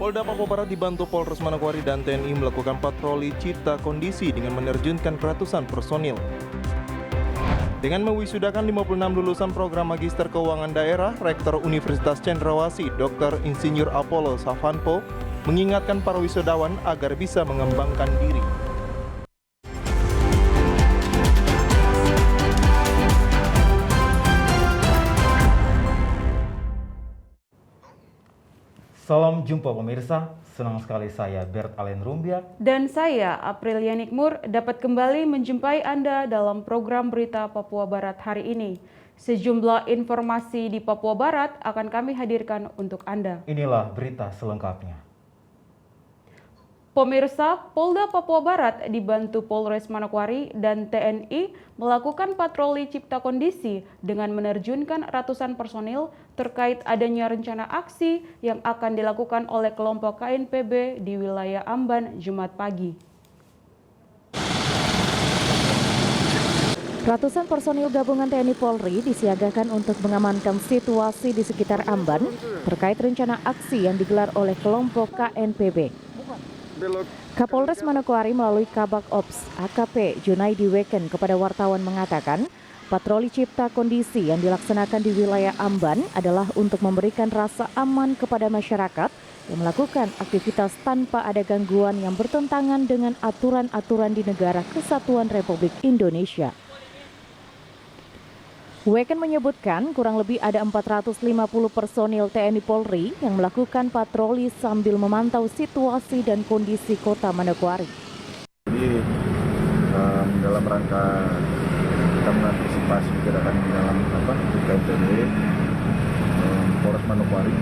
Polda Papua Barat dibantu Polres Manokwari dan TNI melakukan patroli cipta kondisi dengan menerjunkan ratusan personil. Dengan mewisudakan 56 lulusan program Magister Keuangan Daerah, Rektor Universitas Cendrawasih, Dr. Insinyur Apollo Savanpo, mengingatkan para wisudawan agar bisa mengembangkan diri. Salam jumpa pemirsa, senang sekali saya Bert Alen Rumbiak dan saya Aprilia Nikmur dapat kembali menjumpai Anda dalam program berita Papua Barat hari ini. Sejumlah informasi di Papua Barat akan kami hadirkan untuk Anda. Inilah berita selengkapnya. Pemirsa, Polda Papua Barat dibantu Polres Manokwari dan TNI melakukan patroli cipta kondisi dengan menerjunkan ratusan personil terkait adanya rencana aksi yang akan dilakukan oleh kelompok KNPB di wilayah Amban Jumat pagi. Ratusan personil gabungan TNI Polri disiagakan untuk mengamankan situasi di sekitar Amban terkait rencana aksi yang digelar oleh kelompok KNPB. Kapolres Manokwari melalui Kabak Ops AKP Junaidi Weken kepada wartawan mengatakan, patroli cipta kondisi yang dilaksanakan di wilayah Amban adalah untuk memberikan rasa aman kepada masyarakat yang melakukan aktivitas tanpa ada gangguan yang bertentangan dengan aturan-aturan di negara Kesatuan Republik Indonesia. Weken menyebutkan kurang lebih ada 450 personil TNI Polri yang melakukan patroli sambil memantau situasi dan kondisi kota Manokwari. Jadi dalam rangka kita mengantisipasi gerakan dalam KNPB, Polres Manokwari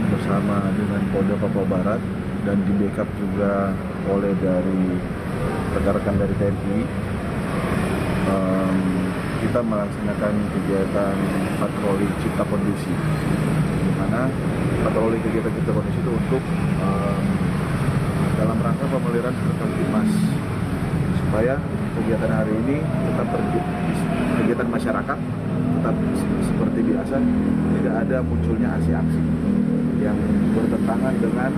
bersama dengan Polda Papua Barat dan di backup juga oleh dari rekan-rekan dari TNI, kita melaksanakan kegiatan patroli cipta kondisi, di mana patroli kegiatan cipta kondisi itu untuk dalam rangka pemeliharaan Kamtipmas, supaya kegiatan hari ini tetap kegiatan masyarakat tetap seperti biasa, tidak ada munculnya aksi-aksi yang bertentangan dengan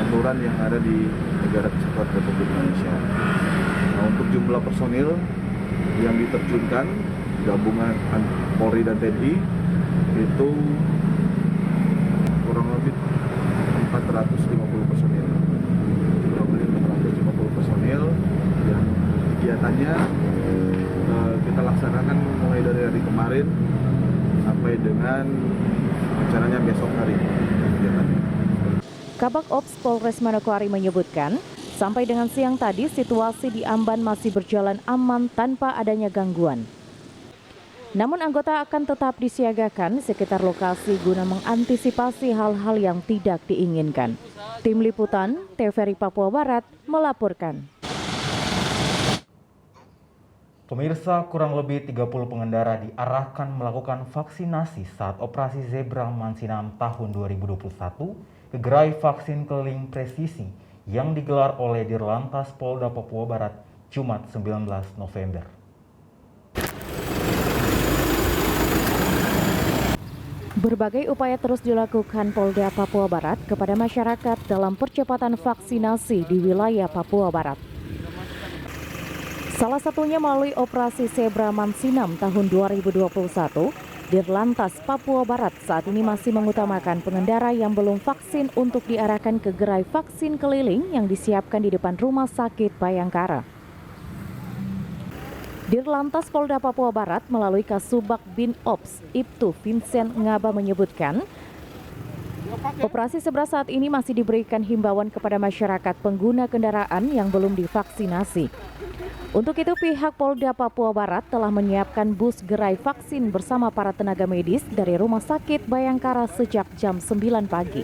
aturan yang ada di negara Kesatuan Republik Indonesia. Nah, untuk jumlah personil yang diterjunkan gabungan Polri dan TNI itu kurang lebih 450 personil. Kurang lebih 450 personil yang kegiatannya kita laksanakan mulai dari hari kemarin sampai dengan rencananya besok hari kegiatannya. Kabak Ops Polres Manokwari menyebutkan, sampai dengan siang tadi, situasi di Amban masih berjalan aman tanpa adanya gangguan. Namun anggota akan tetap disiagakan sekitar lokasi guna mengantisipasi hal-hal yang tidak diinginkan. Tim Liputan, TVRI Papua Barat melaporkan. Pemirsa, kurang lebih 30 pengendara diarahkan melakukan vaksinasi saat operasi Zebra Mansinam tahun 2021 ke gerai vaksin keliling presisi yang digelar oleh Dirlantas Polda Papua Barat Jumat 19 November. Berbagai upaya terus dilakukan Polda Papua Barat kepada masyarakat dalam percepatan vaksinasi di wilayah Papua Barat. Salah satunya melalui operasi Zebra Mansinam tahun 2021, Dirlantas Papua Barat saat ini masih mengutamakan pengendara yang belum vaksin untuk diarahkan ke gerai vaksin keliling yang disiapkan di depan Rumah Sakit Bayangkara. Dirlantas Polda Papua Barat melalui Kasubag Bin Ops Ibtu Vincent Ngaba menyebutkan, operasi Zebra saat ini masih diberikan himbauan kepada masyarakat pengguna kendaraan yang belum divaksinasi. Untuk itu pihak Polda Papua Barat telah menyiapkan bus gerai vaksin bersama para tenaga medis dari Rumah Sakit Bayangkara sejak jam 9 pagi.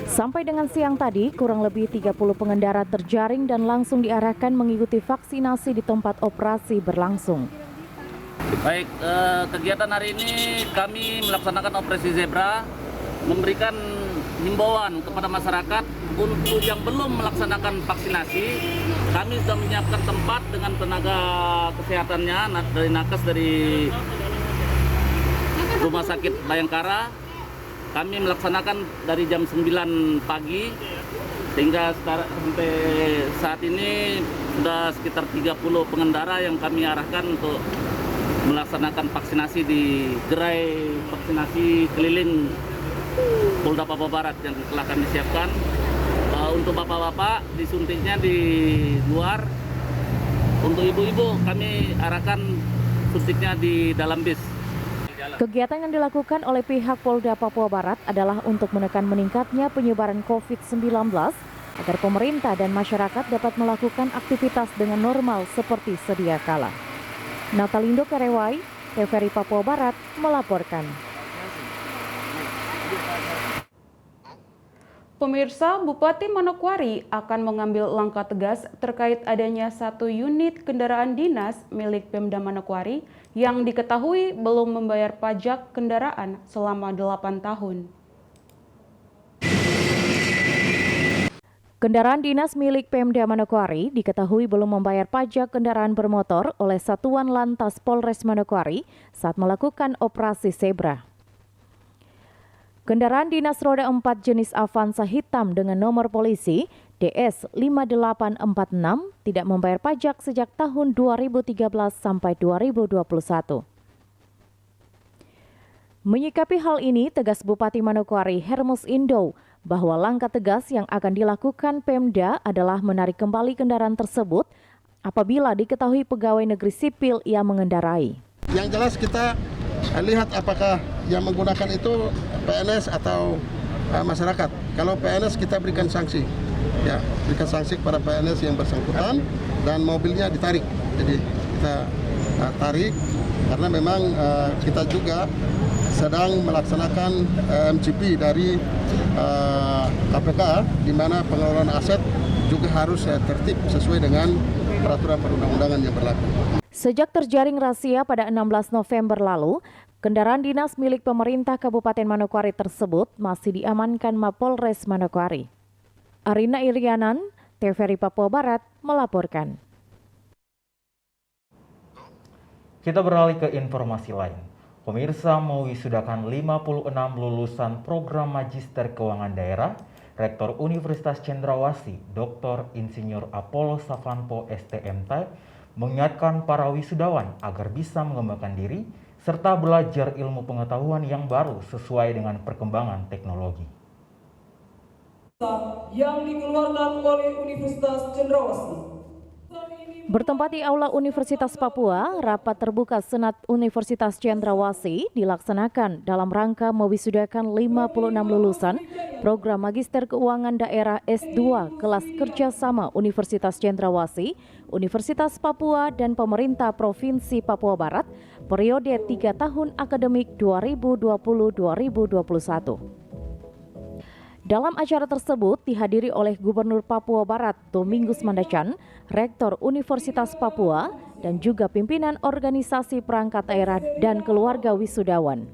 Sampai dengan siang tadi, kurang lebih 30 pengendara terjaring dan langsung diarahkan mengikuti vaksinasi di tempat operasi berlangsung. Baik, kegiatan hari ini kami melaksanakan operasi Zebra, memberikan himbauan kepada masyarakat untuk yang belum melaksanakan vaksinasi. Kami sudah menyiapkan tempat dengan tenaga kesehatannya dari nakes dari Rumah Sakit Bayangkara kami melaksanakan dari jam 9 pagi sehingga sampai saat ini sudah sekitar 30 pengendara yang kami arahkan untuk melaksanakan vaksinasi di gerai vaksinasi keliling Polda Papua Barat yang telah kami siapkan. Untuk bapak-bapak disuntiknya di luar, untuk ibu-ibu kami arahkan suntiknya di dalam bis. Kegiatan yang dilakukan oleh pihak Polda Papua Barat adalah untuk menekan meningkatnya penyebaran COVID-19 agar pemerintah dan masyarakat dapat melakukan aktivitas dengan normal seperti sedia kala. Natalindo Karewai, TVRI Papua Barat melaporkan. Pemirsa, Bupati Manokwari akan mengambil langkah tegas terkait adanya 1 unit kendaraan dinas milik Pemda Manokwari yang diketahui belum membayar pajak kendaraan selama 8 tahun. Kendaraan dinas milik Pemda Manokwari diketahui belum membayar pajak kendaraan bermotor oleh Satuan Lantas Polres Manokwari saat melakukan operasi Zebra. Kendaraan dinas roda 4 jenis Avanza hitam dengan nomor polisi DS 5846 tidak membayar pajak sejak tahun 2013 sampai 2021. Menyikapi hal ini, tegas Bupati Manokwari Hermus Indo bahwa langkah tegas yang akan dilakukan Pemda adalah menarik kembali kendaraan tersebut apabila diketahui pegawai negeri sipil yang mengendarai. Yang jelas kita lihat apakah yang menggunakan itu PNS atau masyarakat. Kalau PNS kita berikan sanksi, ya berikan sanksi kepada PNS yang bersangkutan dan mobilnya ditarik. Jadi kita tarik karena memang kita juga sedang melaksanakan MCP dari KPK, di mana pengelolaan aset juga harus tertib sesuai dengan peraturan perundang-undangan yang berlaku. Sejak terjaring razia pada 16 November lalu, kendaraan dinas milik pemerintah Kabupaten Manokwari tersebut masih diamankan Mapolres Manokwari. Arina Irianan, TVRI Papua Barat melaporkan. Kita beralih ke informasi lain. Pemirsa, mewisudakan 56 lulusan program Magister Keuangan Daerah, Rektor Universitas Cendrawasih, Dr. Insinyur Apollo Savanpo STMT, mengingatkan para wisudawan agar bisa mengembangkan diri serta belajar ilmu pengetahuan yang baru sesuai dengan perkembangan teknologi. Yang dikeluarkan oleh Universitas Cendrawasih. Bertempat di Aula Universitas Papua, rapat terbuka Senat Universitas Cendrawasih dilaksanakan dalam rangka mewisudakan 56 lulusan program Magister Keuangan Daerah S2 kelas kerjasama Universitas Cendrawasih, Universitas Papua, dan pemerintah Provinsi Papua Barat periode 3 tahun akademik 2020-2021. Dalam acara tersebut dihadiri oleh Gubernur Papua Barat Domingus Mandacan, Rektor Universitas Papua, dan juga pimpinan organisasi perangkat daerah dan keluarga wisudawan.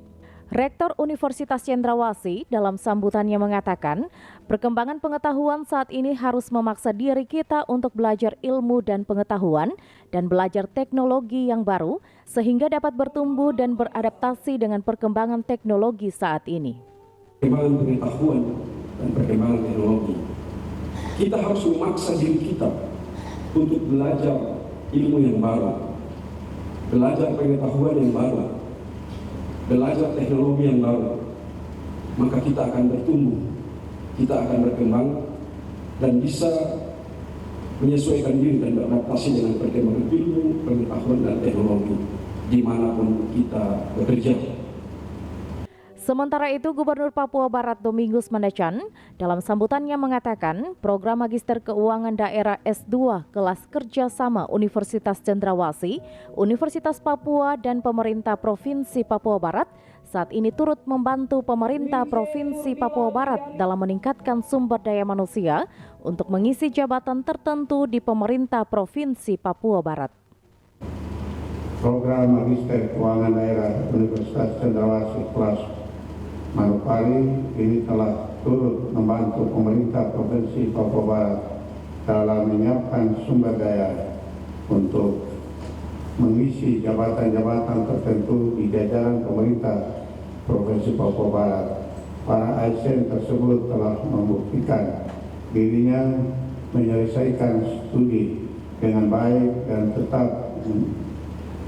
Rektor Universitas Cendrawasih dalam sambutannya mengatakan, perkembangan pengetahuan saat ini harus memaksa diri kita untuk belajar ilmu dan pengetahuan dan belajar teknologi yang baru sehingga dapat bertumbuh dan beradaptasi dengan perkembangan teknologi saat ini. Perkembangan pengetahuan dan perkembangan teknologi. Kita harus memaksa diri kita untuk belajar ilmu yang baru, belajar pengetahuan yang baru, belajar teknologi yang baru. Maka kita akan bertumbuh, kita akan berkembang dan bisa menyesuaikan diri dan beradaptasi dengan perkembangan ilmu, pengetahuan dan teknologi dimanapun kita bekerja. Sementara itu, Gubernur Papua Barat Domingus Mandacan dalam sambutannya mengatakan program Magister Keuangan Daerah S2 kelas kerjasama Universitas Cendrawasih, Universitas Papua, dan pemerintah Provinsi Papua Barat saat ini turut membantu pemerintah Provinsi Papua Barat dalam meningkatkan sumber daya manusia untuk mengisi jabatan tertentu di pemerintah Provinsi Papua Barat. Program Magister Keuangan Daerah Universitas Cendrawasih kelas Manokwari ini telah turut membantu pemerintah Provinsi Papua Barat dalam menyiapkan sumber daya untuk mengisi jabatan-jabatan tertentu di jajaran pemerintah Provinsi Papua Barat para ASN tersebut telah membuktikan dirinya menyelesaikan studi dengan baik dan tetap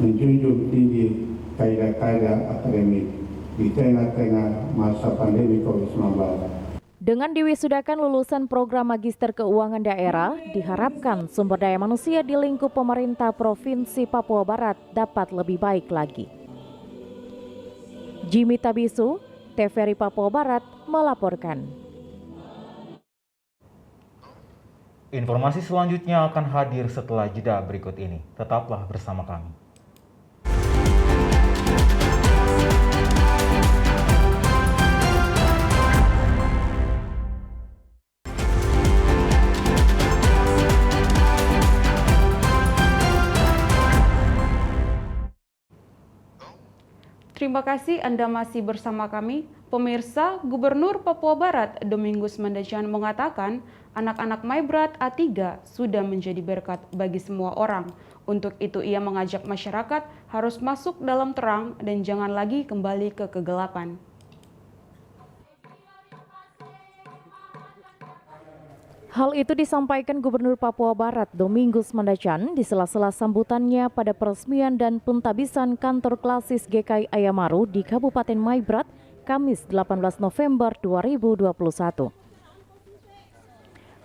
menjunjung tinggi kaidah-kaidah akademik di tengah-tengah masa pandemi COVID-19. Dengan diwisudakan lulusan program Magister Keuangan Daerah, diharapkan sumber daya manusia di lingkup pemerintah Provinsi Papua Barat dapat lebih baik lagi. Jimmy Tabisu, TVRI Papua Barat melaporkan. Informasi selanjutnya akan hadir setelah jeda berikut ini. Tetaplah bersama kami. Terima kasih Anda masih bersama kami. Pemirsa, Gubernur Papua Barat Domingus Mandacan mengatakan anak-anak Maibrat A3 sudah menjadi berkat bagi semua orang. Untuk itu ia mengajak masyarakat harus masuk dalam terang dan jangan lagi kembali ke kegelapan. Hal itu disampaikan Gubernur Papua Barat Domingus Mandacan di sela-sela sambutannya pada peresmian dan pentabisan kantor klasis GKI Ayamaru di Kabupaten Maibrat, Kamis 18 November 2021.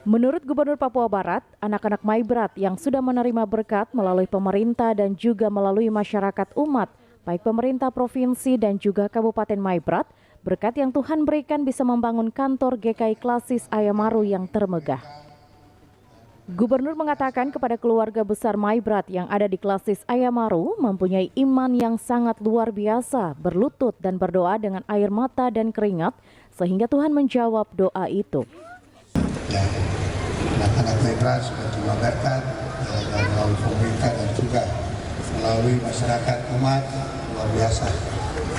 Menurut Gubernur Papua Barat, anak-anak Maibrat yang sudah menerima berkat melalui pemerintah dan juga melalui masyarakat umat, baik pemerintah provinsi dan juga Kabupaten Maibrat, berkat yang Tuhan berikan bisa membangun kantor GKI klasis Ayamaru yang termegah. Gubernur mengatakan kepada keluarga besar Maibrat yang ada di klasis Ayamaru mempunyai iman yang sangat luar biasa, berlutut dan berdoa dengan air mata dan keringat, sehingga Tuhan menjawab doa itu. Ya, anak-anak Maibrat sudah terima berkat melalui pemerintah dan juga melalui masyarakat umat luar biasa.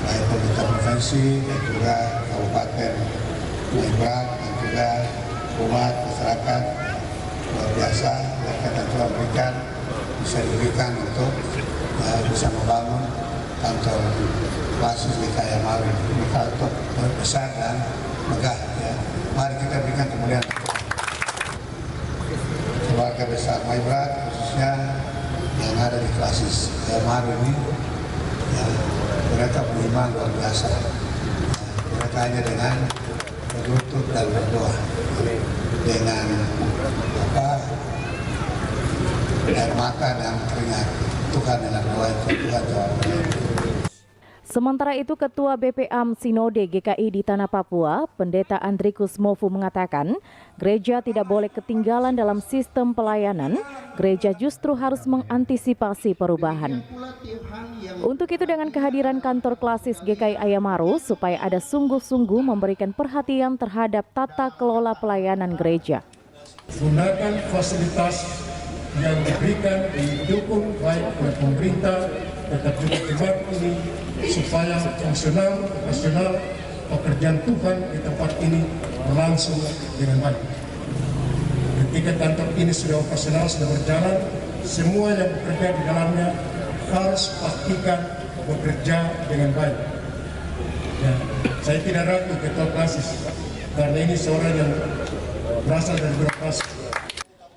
Baik pemerintah provinsi dan juga Kabupaten Maibrat dan juga umat masyarakat luar biasa berkat yang telah berikan bisa diberikan untuk bisa membangun kantor klasis GKI Ayamaru. Ini kantor besar dan megah. Ya. Mari kita berikan kemuliaan keluarga besar Maibrat khususnya yang ada di klasis Ayamaru ini. Ya, mereka beriman luar biasa. Mereka hanya dengan berlutut dan berdoa dengan air mata dan keringat. Tuhan dengan doa itu Tuhan jawab. Sementara itu, Ketua BPAM Sinode GKI di Tanah Papua, Pendeta Andrikus Mofu mengatakan, gereja tidak boleh ketinggalan dalam sistem pelayanan, gereja justru harus mengantisipasi perubahan. Untuk itu dengan kehadiran kantor klasis GKI Ayamaru, supaya ada sungguh-sungguh memberikan perhatian terhadap tata kelola pelayanan gereja. Gunakan fasilitas yang diberikan, didukung baik oleh pemerintah, tetap juga jemaat ini, supaya fungsional, operasional pekerjaan Tuhan di tempat ini berlangsung dengan baik. Ketika kantor ini sudah operasional, sudah berjalan, semua yang bekerja di dalamnya harus pastikan bekerja dengan baik. Ya, saya tidak ragu ketua klasis, karena ini seorang yang berasal dari birokrasi.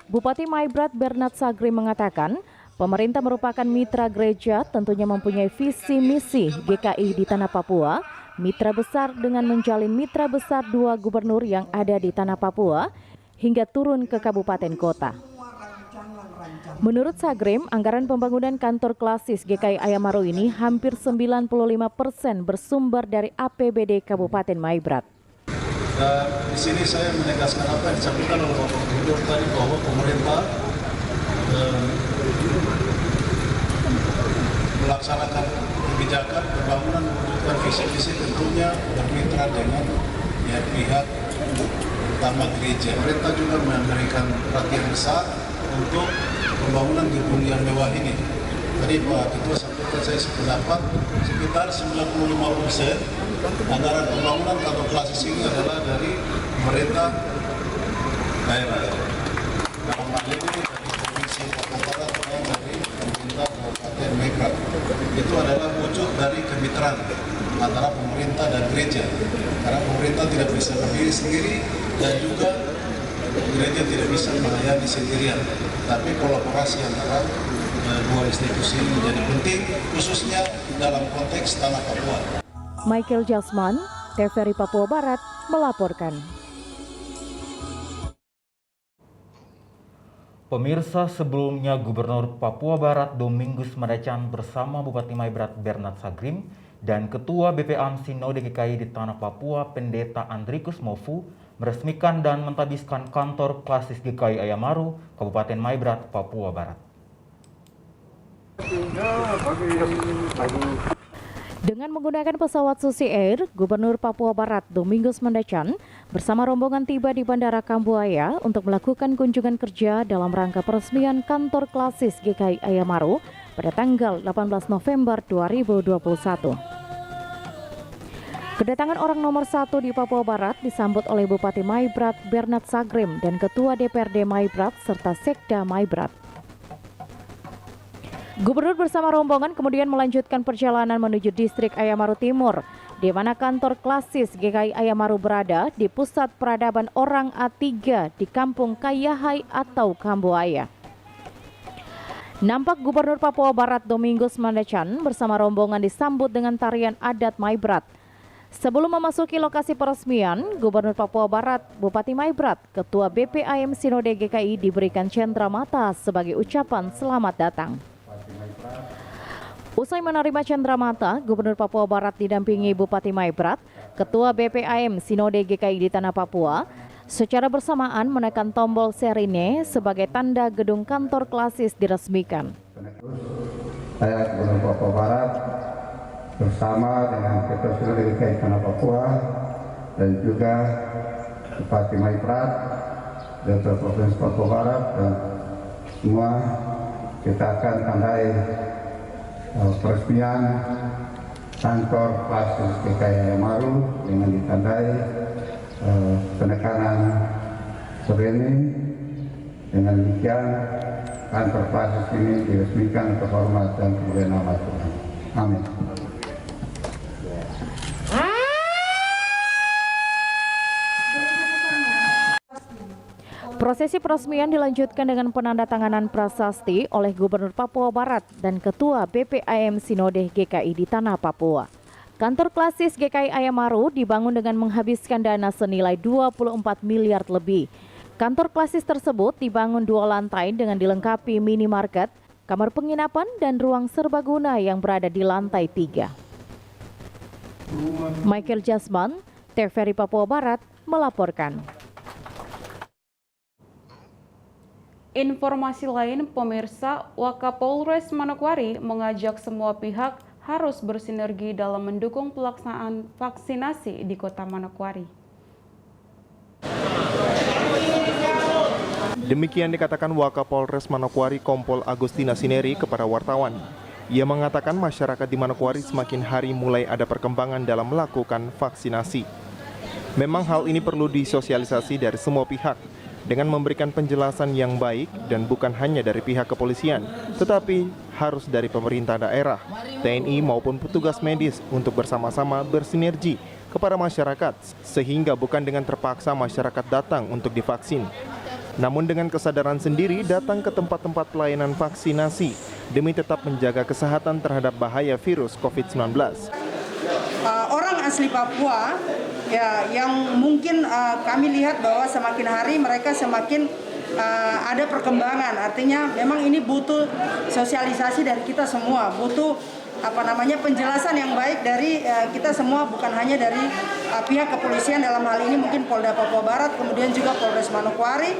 Bupati Maibrat Bernard Sagri mengatakan, pemerintah merupakan mitra gereja, tentunya mempunyai visi misi GKI di Tanah Papua, mitra besar dengan menjalin mitra besar 2 gubernur yang ada di Tanah Papua, hingga turun ke kabupaten kota. Menurut Sagrim, anggaran pembangunan kantor klasis GKI Ayamaru ini hampir 95% bersumber dari APBD Kabupaten Maibrat. Dan di sini saya menegaskan apa yang disampaikan oleh Bapak Gubernur tadi, bahwa pemerintah melaksanakan kebijakan pembangunan mewujudkan visi-visi, tentunya bermitra dengan pihak utama gereja. Pemerintah juga memberikan perhatian besar untuk pembangunan gedung yang mewah ini. Tadi Pak Ketua sampaikan, saya sependapat sekitar 95% anggaran pembangunan kantor klasis ini adalah dari pemerintah daerah. Dalam hal ini dari Provinsi Papua Barat dan dari pemerintah Kabupaten Maibrat. Itu adalah wujud dari kemitraan antara pemerintah dan gereja. Karena pemerintah tidak bisa berdiri sendiri dan juga gereja tidak bisa melayani sendirian. Tapi kolaborasi antara dua institusi ini menjadi penting, khususnya dalam konteks tanah Papua. Michael Jasman, TVRI Papua Barat, melaporkan. Pemirsa, sebelumnya Gubernur Papua Barat Domingus Mandacan bersama Bupati Maibrat Bernard Sagrim dan Ketua BPAM Sinode GKI di Tanah Papua Pendeta Andrikus Mofu meresmikan dan mentabiskan kantor klasis GKI Ayamaru, Kabupaten Maibrat, Papua Barat. Dengan menggunakan pesawat Susi Air, Gubernur Papua Barat Domingus Mandacan bersama rombongan tiba di Bandara Kambuaya untuk melakukan kunjungan kerja dalam rangka peresmian kantor klasis GKI Ayamaru pada tanggal 18 November 2021. Kedatangan orang nomor 1 di Papua Barat disambut oleh Bupati Maibrat Bernard Sagrim dan Ketua DPRD Maibrat serta Sekda Maibrat. Gubernur bersama rombongan kemudian melanjutkan perjalanan menuju distrik Ayamaru Timur, di mana kantor klasis GKI Ayamaru berada di pusat peradaban orang A3 di Kampung Kayahai atau Kambuaya. Nampak Gubernur Papua Barat Domingus Mandacan bersama rombongan disambut dengan tarian adat Maibrat. Sebelum memasuki lokasi peresmian, Gubernur Papua Barat, Bupati Maibrat, Ketua BPAM Sinode GKI diberikan cendramata sebagai ucapan selamat datang. Usai menerima cendramata, Gubernur Papua Barat didampingi Bupati Maibrat, Ketua BPAM Sinode GKI di Tanah Papua, secara bersamaan menekan tombol serine sebagai tanda gedung kantor klasis diresmikan. Saya Gubernur Papua Barat bersama dengan Ketua Sinode GKI Tanah Papua dan juga Bupati Maibrat, Direktur Provinsi Papua Barat dan semua kita akan tandai peresmian kantor klasis GKI Ayamaru dengan ditandai penekanan serene. Dengan demikian kantor klasis ini diresmikan untuk hormat dan kemuliaan nama Tuhan. Amin. Prosesi peresmian dilanjutkan dengan penandatanganan prasasti oleh Gubernur Papua Barat dan Ketua BPAM Sinode GKI di Tanah Papua. Kantor klasis GKI Ayamaru dibangun dengan menghabiskan dana senilai 24 miliar lebih. Kantor klasis tersebut dibangun 2 lantai dengan dilengkapi minimarket, kamar penginapan dan ruang serbaguna yang berada di lantai 3. Michael Jasman, TVRI Papua Barat, melaporkan. Informasi lain, pemirsa, Wakapolres Manokwari mengajak semua pihak harus bersinergi dalam mendukung pelaksanaan vaksinasi di Kota Manokwari. Demikian dikatakan Wakapolres Manokwari Kompol Agustina Sineri kepada wartawan. Ia mengatakan masyarakat di Manokwari semakin hari mulai ada perkembangan dalam melakukan vaksinasi. Memang hal ini perlu disosialisasi dari semua pihak, dengan memberikan penjelasan yang baik dan bukan hanya dari pihak kepolisian, tetapi harus dari pemerintah daerah, TNI maupun petugas medis untuk bersama-sama bersinergi kepada masyarakat, sehingga bukan dengan terpaksa masyarakat datang untuk divaksin. Namun dengan kesadaran sendiri datang ke tempat-tempat pelayanan vaksinasi demi tetap menjaga kesehatan terhadap bahaya virus COVID-19. Orang asli Papua ya yang mungkin kami lihat bahwa semakin hari mereka semakin ada perkembangan, artinya memang ini butuh sosialisasi dari kita semua, butuh penjelasan yang baik dari kita semua, bukan hanya dari pihak kepolisian dalam hal ini mungkin Polda Papua Barat, kemudian juga Polres Manokwari,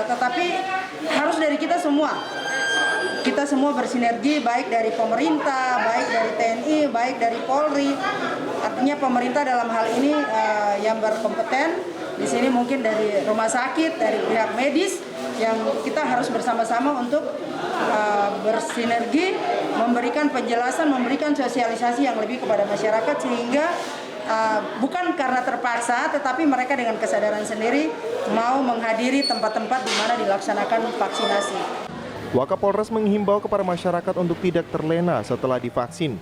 tetapi harus dari kita semua. Kita semua bersinergi, baik dari pemerintah, baik dari TNI, baik dari Polri. Artinya pemerintah dalam hal ini yang berkompeten. Di sini mungkin dari rumah sakit, dari pihak medis, yang kita harus bersama-sama untuk bersinergi, memberikan penjelasan, memberikan sosialisasi yang lebih kepada masyarakat, sehingga bukan karena terpaksa, tetapi mereka dengan kesadaran sendiri mau menghadiri tempat-tempat di mana dilaksanakan vaksinasi. Wakapolres menghimbau kepada masyarakat untuk tidak terlena setelah divaksin.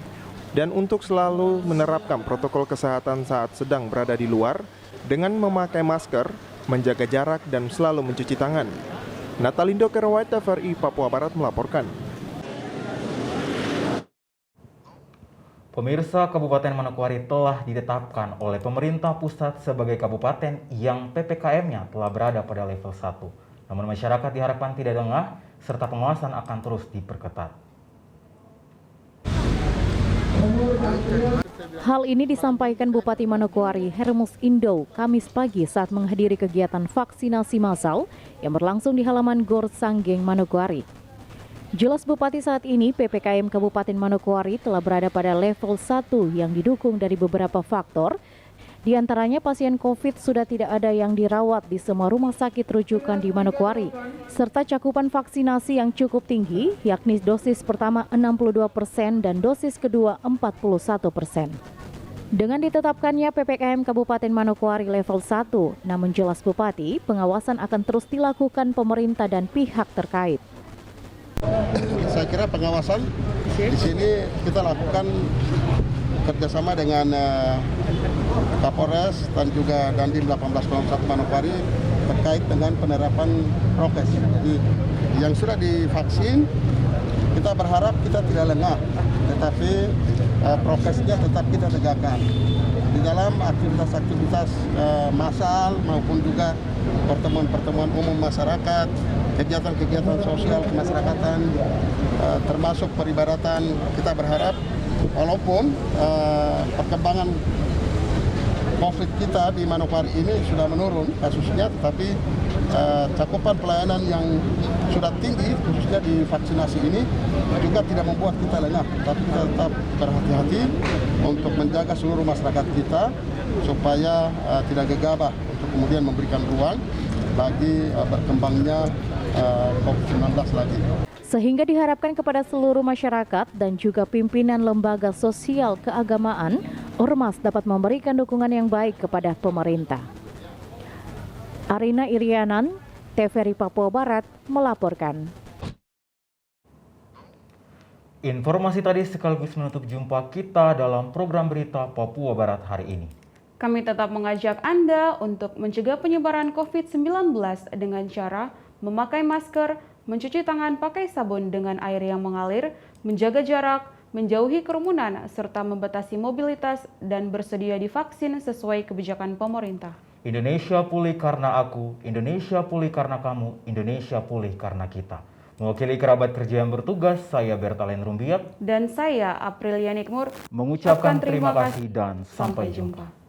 Dan untuk selalu menerapkan protokol kesehatan saat sedang berada di luar dengan memakai masker, menjaga jarak dan selalu mencuci tangan. Natalindo Kerawai, TVRI Papua Barat melaporkan. Pemirsa, Kabupaten Manokwari telah ditetapkan oleh pemerintah pusat sebagai kabupaten yang PPKM-nya telah berada pada level 1. Namun masyarakat diharapkan tidak lengah serta pengawasan akan terus diperketat. Hal ini disampaikan Bupati Manokwari Hermus Indo Kamis pagi saat menghadiri kegiatan vaksinasi massal yang berlangsung di halaman Gor Sanggeng, Manokwari. Jelas Bupati saat ini PPKM Kabupaten Manokwari telah berada pada level 1 yang didukung dari beberapa faktor. Di antaranya pasien COVID sudah tidak ada yang dirawat di semua rumah sakit rujukan di Manokwari, serta cakupan vaksinasi yang cukup tinggi, yakni dosis pertama 62% dan dosis kedua 41%. Dengan ditetapkannya PPKM Kabupaten Manokwari level 1, namun jelas Bupati, pengawasan akan terus dilakukan pemerintah dan pihak terkait. Saya kira pengawasan di sini kita lakukan kerjasama dengan Kapolres dan juga Dandim 1801 Manokwari terkait dengan penerapan prokes. Jadi yang sudah divaksin kita berharap kita tidak lengah, tetapi prokesnya tetap kita tegakkan di dalam aktivitas-aktivitas massal maupun juga pertemuan-pertemuan umum masyarakat, kegiatan-kegiatan sosial kemasyarakatan, termasuk peribadatan. Kita berharap walaupun perkembangan COVID kita di Manokwari ini sudah menurun kasusnya, tetapi cakupan pelayanan yang sudah tinggi khususnya di vaksinasi ini juga tidak membuat kita lengah, tapi kita tetap berhati-hati untuk menjaga seluruh masyarakat kita supaya tidak gegabah untuk kemudian memberikan ruang bagi berkembangnya COVID-19 lagi. Sehingga diharapkan kepada seluruh masyarakat dan juga pimpinan lembaga sosial keagamaan, Ormas dapat memberikan dukungan yang baik kepada pemerintah. Arina Irianan, TVRI Papua Barat melaporkan. Informasi tadi sekaligus menutup jumpa kita dalam program berita Papua Barat hari ini. Kami tetap mengajak Anda untuk mencegah penyebaran COVID-19 dengan cara memakai masker, mencuci tangan pakai sabun dengan air yang mengalir, menjaga jarak, menjauhi kerumunan, serta membatasi mobilitas dan bersedia divaksin sesuai kebijakan pemerintah. Indonesia pulih karena aku, Indonesia pulih karena kamu, Indonesia pulih karena kita. Mewakili kerabat kerja yang bertugas, saya Bertalen Rumbiak dan saya Aprilia Nikmur mengucapkan terima kasih dan sampai jumpa.